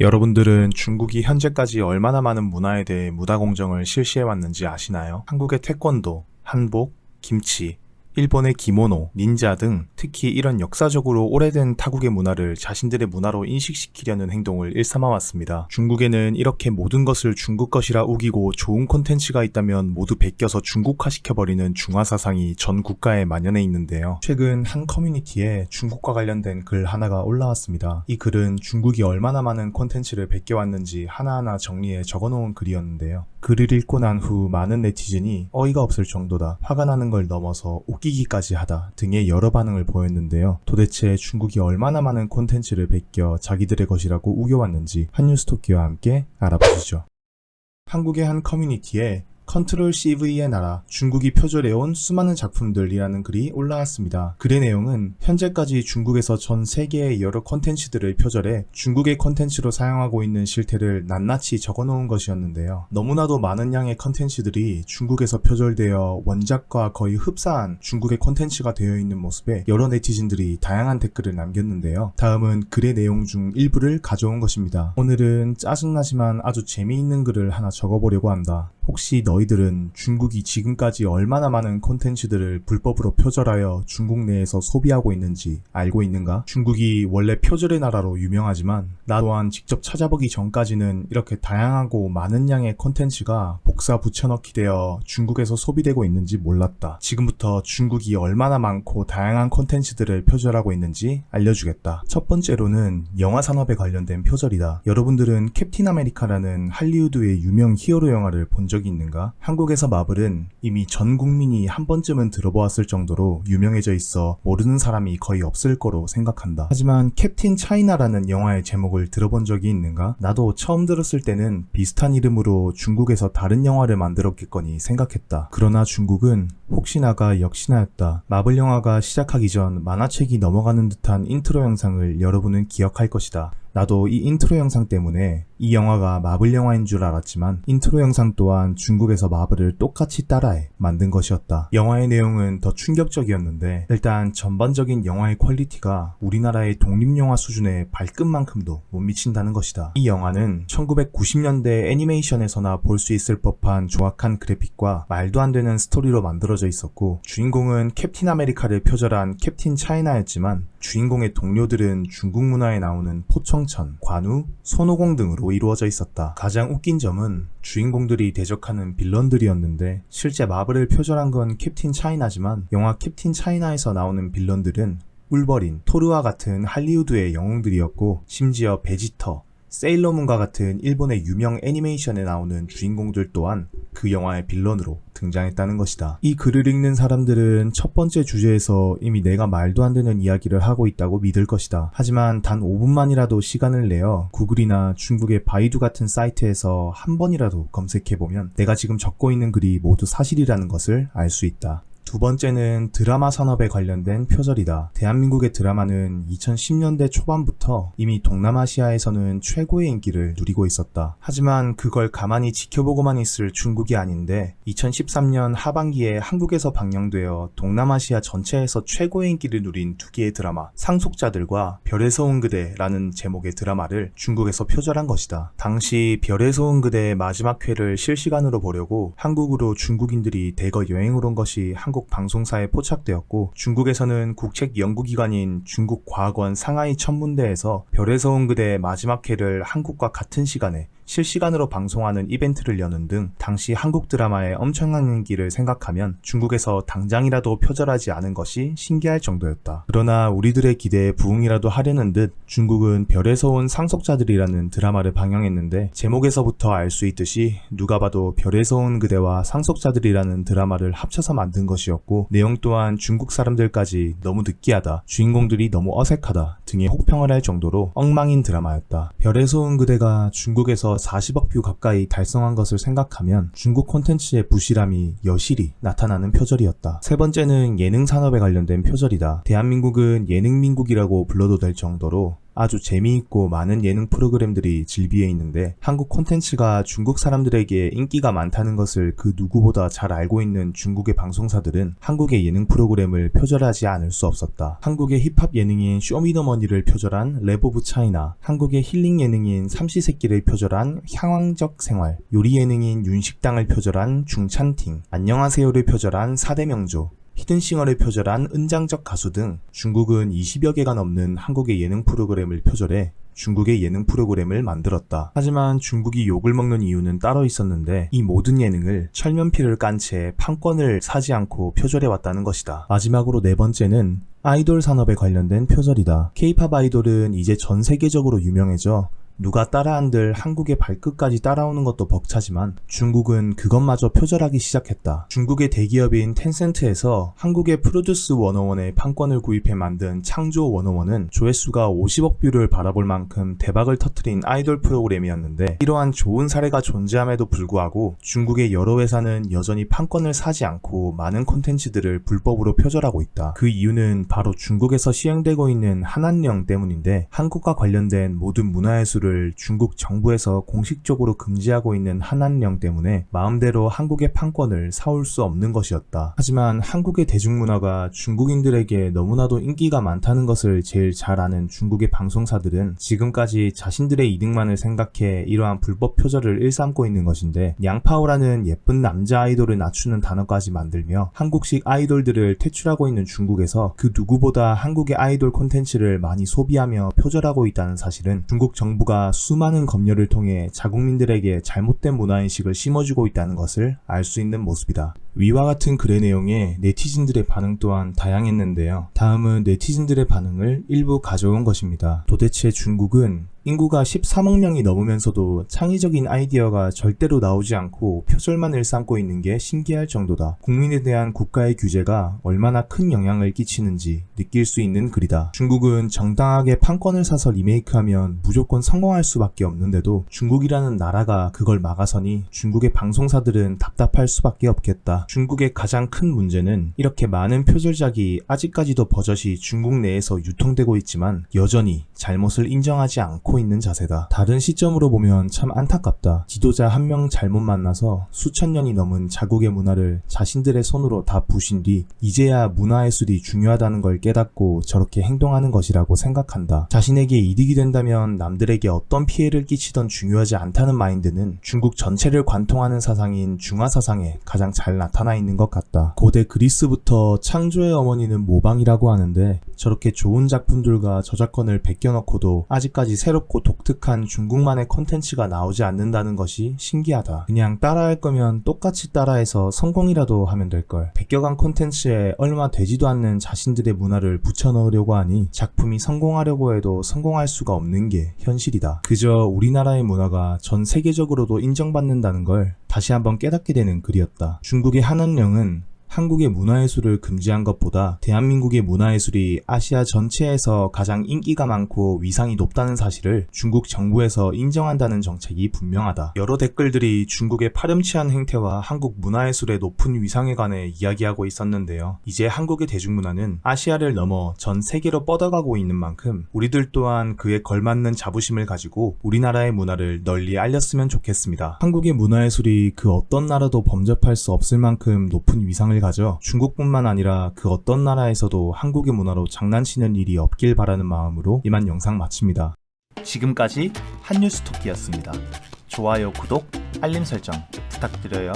여러분들은 중국이 현재까지 얼마나 많은 문화에 대해 무다공정을 실시해왔는지 아시나요? 한국의 태권도, 한복, 김치, 일본의 기모노, 닌자 등 특히 이런 역사적으로 오래된 타국의 문화를 자신들의 문화로 인식시키려는 행동을 일삼아왔습니다. 중국에는 이렇게 모든 것을 중국 것이라 우기고 좋은 콘텐츠가 있다면 모두 베껴서 중국화시켜버리는 중화사상이 전 국가에 만연해 있는데요. 최근 한 커뮤니티에 중국과 관련된 글 하나가 올라왔습니다. 이 글은 중국이 얼마나 많은 콘텐츠를 베껴왔는지 하나하나 정리해 적어놓은 글이었는데요. 글을 읽고 난 후 많은 네티즌이 어이가 없을 정도다, 화가 나는 걸 넘어서 웃기기까지 하다 등의 여러 반응을 보였는데요. 도대체 중국이 얼마나 많은 콘텐츠를 베껴 자기들의 것이라고 우겨왔는지 한뉴스토끼와 함께 알아보시죠. 한국의 한 커뮤니티에 컨트롤 CV의 나라, 중국이 표절해온 수많은 작품들이라는 글이 올라왔습니다. 글의 내용은 현재까지 중국에서 전 세계의 여러 콘텐츠들을 표절해 중국의 콘텐츠로 사용하고 있는 실태를 낱낱이 적어놓은 것이었는데요. 너무나도 많은 양의 콘텐츠들이 중국에서 표절되어 원작과 거의 흡사한 중국의 콘텐츠가 되어 있는 모습에 여러 네티즌들이 다양한 댓글을 남겼는데요. 다음은 글의 내용 중 일부를 가져온 것입니다. 오늘은 짜증나지만 아주 재미있는 글을 하나 적어보려고 한다. 혹시 너희들은 중국이 지금까지 얼마나 많은 콘텐츠들을 불법으로 표절하여 중국 내에서 소비하고 있는지 알고 있는가? 중국이 원래 표절의 나라로 유명하지만 나 또한 직접 찾아보기 전까지는 이렇게 다양하고 많은 양의 콘텐츠가 복사 붙여넣기 되어 중국에서 소비되고 있는지 몰랐다. 지금부터 중국이 얼마나 많고 다양한 콘텐츠들을 표절하고 있는지 알려주겠다. 첫 번째로는 영화 산업에 관련된 표절이다. 여러분들은 캡틴 아메리카라는 할리우드의 유명 히어로 영화를 본 적이 있는가? 한국에서 마블은 이미 전 국민이 한 번쯤은 들어보았을 정도로 유명해져 있어 모르는 사람이 거의 없을 거로 생각한다. 하지만 캡틴 차이나라는 영화의 제목을 들어본 적이 있는가? 나도 처음 들었을 때는 비슷한 이름으로 중국에서 다른 영화를 만들었겠거니 생각했다. 그러나 중국은 혹시나가 역시나였다. 마블 영화가 시작하기 전 만화책이 넘어가는 듯한 인트로 영상을 여러분은 기억할 것이다. 나도 이 인트로 영상 때문에 이 영화가 마블 영화인 줄 알았지만 인트로 영상 또한 중국에서 마블을 똑같이 따라해 만든 것이었다. 영화의 내용은 더 충격적이었는데 일단 전반적인 영화의 퀄리티가 우리나라의 독립영화 수준의 발끝만큼도 못 미친다는 것이다. 이 영화는 1990년대 애니메이션에서나 볼 수 있을 법한 조악한 그래픽과 말도 안 되는 스토리로 만들어져 있었고 주인공은 캡틴 아메리카를 표절한 캡틴 차이나였지만 주인공의 동료들은 중국 문화에 나오는 포청천, 관우, 손오공 등으로 이루어져 있었다. 가장 웃긴 점은 주인공들이 대적하는 빌런들이었는데 실제 마블을 표절한 건 캡틴 차이나지만 영화 캡틴 차이나에서 나오는 빌런들은 울버린, 토르와 같은 할리우드의 영웅들이었고 심지어 베지터, 세일러문과 같은 일본의 유명 애니메이션에 나오는 주인공들 또한 그 영화의 빌런으로 등장했다는 것이다. 이 글을 읽는 사람들은 첫 번째 주제에서 이미 내가 말도 안 되는 이야기를 하고 있다고 믿을 것이다. 하지만 단 5분만이라도 시간을 내어 구글이나 중국의 바이두 같은 사이트에서 한 번이라도 검색해보면 내가 지금 적고 있는 글이 모두 사실이라는 것을 알 수 있다. 두 번째는 드라마 산업에 관련된 표절이다. 대한민국의 드라마는 2010년대 초반부터 이미 동남아시아에서는 최고의 인기를 누리고 있었다. 하지만 그걸 가만히 지켜보고만 있을 중국이 아닌데 2013년 하반기에 한국에서 방영되어 동남아시아 전체에서 최고의 인기를 누린 두 개의 드라마 상속자들과 별에서 온 그대라는 제목의 드라마를 중국에서 표절한 것이다. 당시 별에서 온 그대의 마지막 회를 실시간으로 보려고 한국으로 중국인들이 대거 여행을 온 것이 한국 방송사에 포착되었고 중국에서는 국책연구기관인 중국과학원 상하이 천문대에서 별에서 온 그대의 마지막 회를 한국과 같은 시간에 실시간으로 방송하는 이벤트를 여는 등 당시 한국 드라마의 엄청난 인기를 생각하면 중국에서 당장이라도 표절하지 않은 것이 신기할 정도였다. 그러나 우리들의 기대에 부응이라도 하려는 듯 중국은 별에서 온 상속자들이라는 드라마를 방영했는데 제목에서부터 알 수 있듯이 누가 봐도 별에서 온 그대와 상속자들이라는 드라마를 합쳐서 만든 것이었고 내용 또한 중국 사람들까지 너무 느끼하다, 주인공들이 너무 어색하다 등의 혹평을 할 정도로 엉망인 드라마였다. 별에서 온 그대가 중국에서 40억 뷰 가까이 달성한 것을 생각하면 중국 콘텐츠의 부실함이 여실히 나타나는 표절이었다. 세 번째는 예능 산업에 관련된 표절이다. 대한민국은 예능민국이라고 불러도 될 정도로 아주 재미있고 많은 예능 프로그램들이 즐비해 있는데 한국 콘텐츠가 중국 사람들에게 인기가 많다는 것을 그 누구보다 잘 알고 있는 중국의 방송사들은 한국의 예능 프로그램을 표절하지 않을 수 없었다. 한국의 힙합 예능인 쇼미더머니를 표절한 랩 오브 차이나, 한국의 힐링 예능인 삼시세끼를 표절한 향황적 생활, 요리 예능인 윤식당을 표절한 중찬팅, 안녕하세요를 표절한 사대명조, 히든싱어를 표절한 은장적 가수 등 중국은 20여 개가 넘는 한국의 예능 프로그램을 표절해 중국의 예능 프로그램을 만들었다. 하지만 중국이 욕을 먹는 이유는 따로 있었는데 이 모든 예능을 철면피를 깐 채 판권을 사지 않고 표절해왔다는 것이다. 마지막으로 네 번째는 아이돌 산업에 관련된 표절이다. K-팝 아이돌은 이제 전 세계적으로 유명해져 누가 따라한들 한국의 발끝까지 따라오는 것도 벅차지만 중국은 그것마저 표절하기 시작했다. 중국의 대기업인 텐센트에서 한국의 프로듀스 101의 판권을 구입해 만든 창조 101은 조회수가 50억 뷰를 바라볼 만큼 대박을 터뜨린 아이돌 프로그램이었는데 이러한 좋은 사례가 존재함에도 불구하고 중국의 여러 회사는 여전히 판권을 사지 않고 많은 콘텐츠들을 불법으로 표절하고 있다. 그 이유는 바로 중국에서 시행되고 있는 한한령 때문인데 한국과 관련된 모든 문화예술을 중국 정부에서 공식적으로 금지하고 있는 한한령 때문에 마음대로 한국의 판권을 사올 수 없는 것이었다. 하지만 한국의 대중문화가 중국인들에게 너무나도 인기가 많다는 것을 제일 잘 아는 중국의 방송사들은 지금까지 자신들의 이득만을 생각해 이러한 불법 표절을 일삼고 있는 것인데, 냥파오라는 예쁜 남자 아이돌을 낮추는 단어까지 만들며 한국식 아이돌들을 퇴출하고 있는 중국에서 그 누구보다 한국의 아이돌 콘텐츠를 많이 소비하며 표절하고 있다는 사실은 중국 정부가 수많은 검열을 통해 자국민들에게 잘못된 문화인식을 심어주고 있다는 것을 알 수 있는 모습이다. 위와 같은 글의 내용에 네티즌들의 반응 또한 다양했는데요. 다음은 네티즌들의 반응을 일부 가져온 것입니다. 도대체 중국은 인구가 13억 명이 넘으면서도 창의적인 아이디어가 절대로 나오지 않고 표절만 일삼고 있는 게 신기할 정도다. 국민에 대한 국가의 규제가 얼마나 큰 영향을 끼치는지 느낄 수 있는 글이다. 중국은 정당하게 판권을 사서 리메이크하면 무조건 성공할 수밖에 없는데도 중국이라는 나라가 그걸 막아서니 중국의 방송사들은 답답할 수밖에 없겠다. 중국의 가장 큰 문제는 이렇게 많은 표절작이 아직까지도 버젓이 중국 내에서 유통되고 있지만 여전히 잘못을 인정하지 않고 있는 자세다. 다른 시점으로 보면 참 안타깝다. 지도자 한 명 잘못 만나서 수천 년이 넘은 자국의 문화를 자신들의 손으로 다 부신 뒤 이제야 문화예술이 중요하다는 걸 깨닫고 저렇게 행동하는 것이라고 생각한다. 자신에게 이득이 된다면 남들에게 어떤 피해를 끼치던 중요하지 않다는 마인드는 중국 전체를 관통하는 사상인 중화사상에 가장 잘 나타나 있는 것 같다. 고대 그리스부터 창조의 어머니는 모방이라고 하는데 저렇게 좋은 작품들과 저작권을 베껴놓고도 아직까지 새롭고 독특한 중국만의 콘텐츠가 나오지 않는다는 것이 신기하다. 그냥 따라할 거면 똑같이 따라해서 성공이라도 하면 될걸. 베껴간 콘텐츠에 얼마 되지도 않는 자신들의 문화를 붙여넣으려고 하니 작품이 성공하려고 해도 성공할 수가 없는 게 현실이다. 그저 우리나라의 문화가 전 세계적으로도 인정받는다는 걸 다시 한번 깨닫게 되는 글이었다. 중국의 한한령은 한국의 문화예술을 금지한 것보다 대한민국의 문화예술이 아시아 전체에서 가장 인기가 많고 위상이 높다는 사실을 중국 정부에서 인정한다는 정책이 분명하다. 여러 댓글들이 중국의 파렴치한 행태와 한국 문화예술의 높은 위상에 관해 이야기하고 있었는데요. 이제 한국의 대중문화는 아시아를 넘어 전 세계로 뻗어가고 있는 만큼 우리들 또한 그에 걸맞는 자부심을 가지고 우리나라의 문화를 널리 알렸으면 좋겠습니다. 한국의 문화예술이 그 어떤 나라도 범접할 수 없을 만큼 높은 위상을 가져 중국뿐만 아니라 그 어떤 나라에서도 한국의 문화로 장난치는 일이 없길 바라는 마음으로 이만 영상 마칩니다. 지금까지 한뉴스토끼였습니다. 좋아요, 구독, 알림 설정 부탁드려요.